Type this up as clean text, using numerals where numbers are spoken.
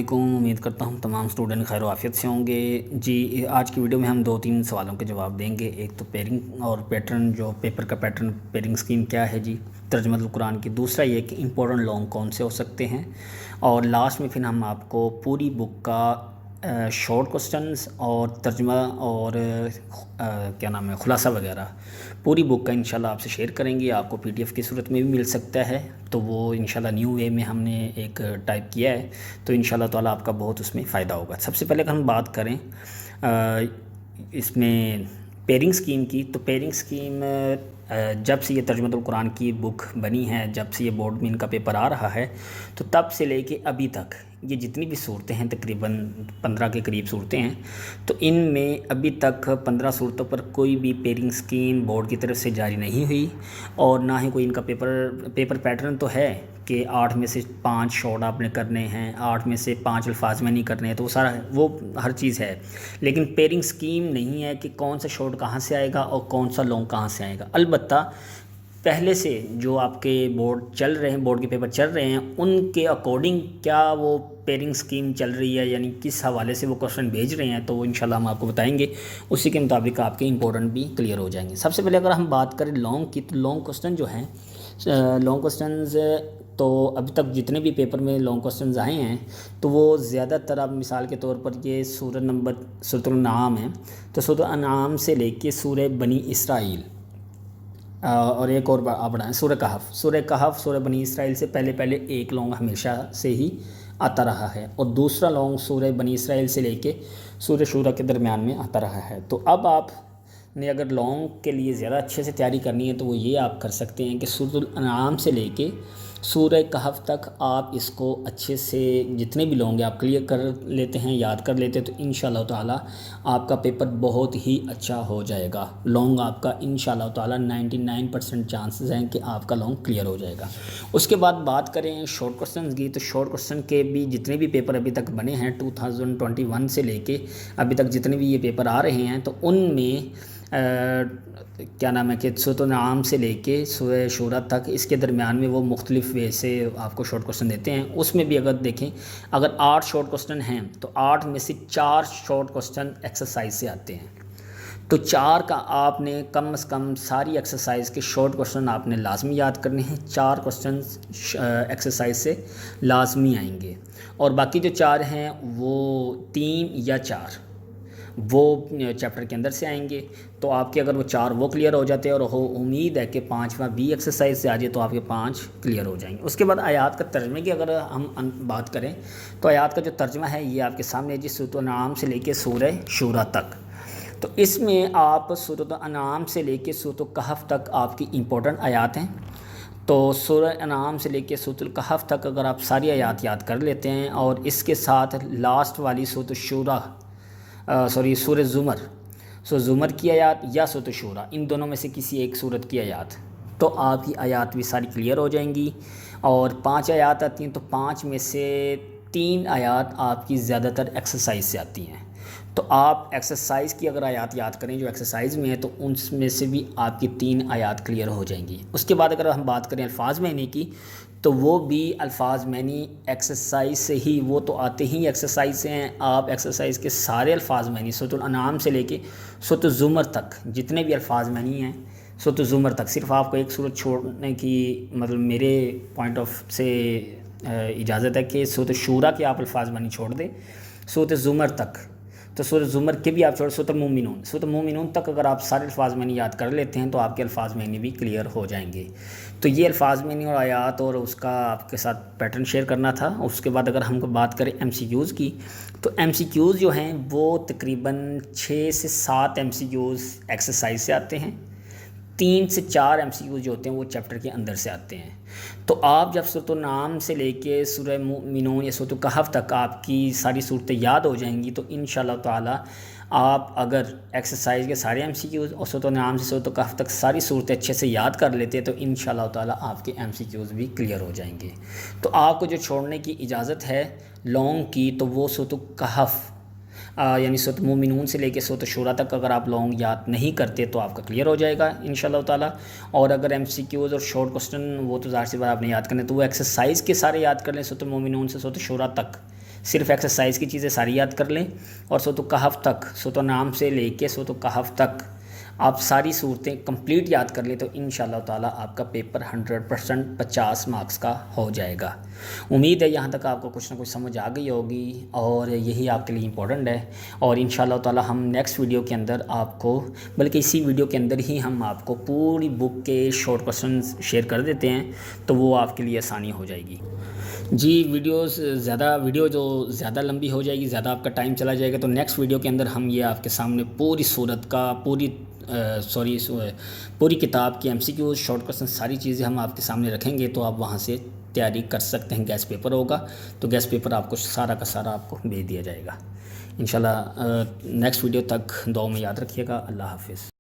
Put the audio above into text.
वालेकुम। उम्मीद करता हूँ तमाम स्टूडेंट खैर आफियत से होंगे। जी, आज की वीडियो में हम 2-3 सवालों के जवाब देंगे। एक तो पेयरिंग और पैटर्न, जो पेपर का पैटर्न, पेयरिंग स्कीम क्या है जी, तर्जुमतुल कुरान की। दूसरा ये कि इंपॉर्टेंट लॉन्ग कौन से हो सकते हैं, और लास्ट में फिर हम आपको पूरी बुक का शॉर्ट क्वेश्चंस और तर्जुमा और क्या नाम है, खुलासा वगैरह पूरी बुक का इंशाल्लाह आपसे शेयर करेंगे। आपको पीडीएफ की सूरत में भी मिल सकता है, तो वो इंशाल्लाह न्यू वे में हमने एक टाइप किया है, तो इंशाल्लाह ताला आपका बहुत उसमें फ़ायदा होगा। सबसे पहले अगर हम बात करें इसमें पेयरिंग स्कीम की, तो पेयरिंग स्कीम जब से ये तर्जुमतुल कुरान की बुक बनी है, जब से ये बोर्ड में इनका पेपर आ रहा है, तो तब से लेके अभी तक ये जितनी भी सूरतें हैं, तकरीबन 15 के करीब सूरतें हैं, तो इनमें अभी तक 15 सूरतों पर कोई भी पेयरिंग स्कीम बोर्ड की तरफ से जारी नहीं हुई, और ना ही कोई इनका पेपर पैटर्न तो है कि 8 में से 5 शॉर्ट आपने करने हैं, 8 में से 5 अल्फाज में नहीं करने हैं, तो वो सारा वो हर चीज़ है। लेकिन पेयरिंग स्कीम नहीं है कि कौन सा शॉर्ट कहाँ से आएगा और कौन सा लॉन्ग कहाँ से आएगा। अलबत्ता पहले से जो आपके बोर्ड चल रहे हैं, बोर्ड के पेपर चल रहे हैं, उनके अकॉर्डिंग क्या वो पेयरिंग स्कीम चल रही है, यानी किस हवाले से वो क्वेश्चन भेज रहे हैं, तो वो इंशाल्लाह हम आपको बताएंगे। उसी के मुताबिक आपके इंपॉर्टेंट भी क्लियर हो जाएंगे। सबसे पहले अगर हम बात करें लॉन्ग की, तो लॉन्ग क्वेश्चन जो हैं, लॉन्ग क्वेश्चंस तो अभी तक जितने भी पेपर में लॉन्ग क्वेश्चंस आए हैं, तो वो ज़्यादातर, अब मिसाल के तौर पर ये सूरतुल अनआम है, तो सूरतुल अनआम से लेके सूरह बनी इसराइल, और एक और आप बढ़ाएँ सूरह कहफ, सूरह बनी इसराइल से पहले पहले एक लॉन्ग हमेशा से ही आता रहा है, और दूसरा लॉन्ग सूरह बनी इसराइल से लेके सूरह शूरा के दरमियान में आता रहा है। तो अब आप ने अगर लॉन्ग के लिए ज़्यादा अच्छे से तैयारी करनी है, तो वो ये आप कर सकते हैं कि सूरतुल अनआम से लेके सूरह कहफ तक आप इसको अच्छे से, जितने भी लॉन्ग हैं आप क्लियर कर लेते हैं, याद कर लेते हैं, तो इंशाल्लाह ताला आपका पेपर बहुत ही अच्छा हो जाएगा। लॉन्ग आपका इंशाल्लाह ताला 99% चांसेस हैं कि आपका लॉन्ग क्लियर हो जाएगा। उसके बाद बात करें शॉर्ट क्वेश्चन की, तो शॉर्ट क्वेश्चन के भी जितने भी पेपर अभी तक बने हैं 2021 से लेके अभी तक जितने भी ये पेपर आ रहे हैं, तो उनमें क्या नाम है कि सूरतुल अनआम से लेके सूरह शूरा तक, इसके दरमियान में वो मुख्तलिफ वे से आपको शॉर्ट क्वेश्चन देते हैं। उसमें भी अगर देखें, अगर 8 शॉर्ट क्वेश्चन हैं, तो 8 में से 4 शॉर्ट क्वेश्चन एक्सरसाइज से आते हैं, तो 4 का आपने कम से कम सारी एक्सरसाइज के शॉर्ट क्वेश्चन आपने लाजमी याद करने हैं। 4 क्वेश्चन एक्सरसाइज से लाजमी आएंगे, और बाकी जो 4 हैं वो 3 या 4 वो चैप्टर के अंदर से आएंगे। तो आपके अगर वो 4 वो क्लियर हो जाते हैं, और उम्मीद है कि 5वां भी एक्सरसाइज से आ जाए, तो आपके 5 क्लियर हो जाएंगे। उसके बाद आयात का तर्जमे की अगर हम बात करें, तो आयात का जो तर्जमा है ये आपके सामने जी, सूरतुल अनआम से लेके सूरह शूरा तक। तो इसमें आप सूरतुल अनआम से लेके सूरतुल कहफ तक आपकी इंपॉर्टेंट आयात हैं। तो सूरह अनआम से लेके सूरतुल कहफ तक अगर आप सारी आयात याद कर लेते हैं, और इसके साथ लास्ट वाली सूरतुल शूरा सूरह ज़ुमर की आयात या सूरह शूरा, इन दोनों में से किसी एक सूरत की आयात, तो आपकी आयात भी सारी क्लियर हो जाएंगी। और 5 आयात आती हैं, तो 5 में से 3 आयात आपकी ज़्यादातर एक्सरसाइज से आती हैं। तो आप एक्सरसाइज की अगर आयात याद करें जो एक्सरसाइज में है, तो उनमें से भी आपकी 3 आयात क्लियर हो जाएंगी। उसके बाद अगर हम बात करें अल्फाज मानी की, तो वो भी अल्फाज मानी एक्सरसाइज से ही, वो तो आते ही एक्सरसाइज से हैं। आप एक्सरसाइज के सारे अल्फाज मानी सूरतुल अनआम से लेके सूरतुल ज़ुमर तक जितने भी अल्फाज मानी हैं, सूरतुल ज़ुमर तक, सिर्फ आपको एक सूरत छोड़ने की मतलब मेरे पॉइंट ऑफ से इजाज़त है कि सूरत शूरा के आप अल्फाज मानी छोड़ दें, सूरत ज़ुमर तक, तो सूरत ज़ुमर के भी आप छोड़, सूरत मोमिनून तक अगर आप सारे अल्फाज मानी याद कर लेते हैं, तो आपके अल्फाज मानी भी क्लियर हो जाएंगे। तो ये अल्फाज मानी और आयात और उसका आपके साथ पैटर्न शेयर करना था। उसके बाद अगर हम बात करें MCQs की, तो MCQs जो हैं वो तकरीबन 6 से 7 MCQs एक्सरसाइज से आते हैं, 3 से 4 MCQs जो होते हैं वो चैप्टर के अंदर से आते हैं। तो आप जब सूरतुल अनआम से लेके सूरह मोमिनून या सूरतुल कहफ तक आपकी सारी सूरतें याद हो जाएंगी, तो इंशाल्लाह ताला आप अगर एक्सरसाइज के सारे MCQs और सूरतुल अनआम से सूरतुल कहफ तक सारी सूरतें अच्छे से याद कर लेते हैं, तो इंशाल्लाह ताला आपके MCQs भी क्लियर हो जाएंगे। तो आपको जो छोड़ने की इजाज़त है लॉन्ग की, तो वो सूरतुल कहफ यानी सूरत मोमिनून से लेके सूरत शूरा तक अगर आप लॉन्ग याद नहीं करते, तो आपका क्लियर हो जाएगा इंशाल्लाह ताला। और अगर MCQs और शॉर्ट क्वेश्चन वो तो ज़ाहिर सी बात आपने याद करने, तो वो एक्सरसाइज के सारे याद कर लें, सूरत मोमिनून से सूरत शूरा तक صرف ایکسرسائز کی چیزیں ساری یاد کر لیں، اور سورۃ الکہف تک، سورۃ الانعام سے لے کے سورۃ الکہف تک آپ ساری صورتیں کمپلیٹ یاد کر لیں تو انشاءاللہ تعالیٰ آپ کا پیپر 100% 50 مارکس کا ہو جائے گا۔ امید ہے یہاں تک آپ کو کچھ نہ کچھ سمجھ آ گئی ہوگی، اور یہی آپ کے لیے امپورٹنٹ ہے۔ اور انشاءاللہ تعالیٰ ہم نیکسٹ ویڈیو کے اندر آپ کو، بلکہ اسی ویڈیو کے اندر ہی ہم آپ کو پوری بک کے شارٹ کوسچنز شیئر کر دیتے ہیں، تو وہ آپ کے لیے آسانی ہو جائے گی۔ جی ویڈیو جو زیادہ لمبی ہو جائے گی، زیادہ آپ کا ٹائم چلا جائے گا، تو نیکسٹ ویڈیو کے اندر ہم یہ آپ کے سامنے پوری صورت کا پوری کتاب کی MCQ شارٹ کوسچن ساری چیزیں ہم آپ کے سامنے رکھیں گے، تو آپ وہاں سے تیاری کر سکتے ہیں۔ گیس پیپر ہوگا تو گیس پیپر آپ کو سارا کا سارا آپ کو بھیج دیا جائے گا انشاءاللہ۔ نیکسٹ ویڈیو تک دعاؤں میں یاد رکھیے گا۔ اللہ حافظ۔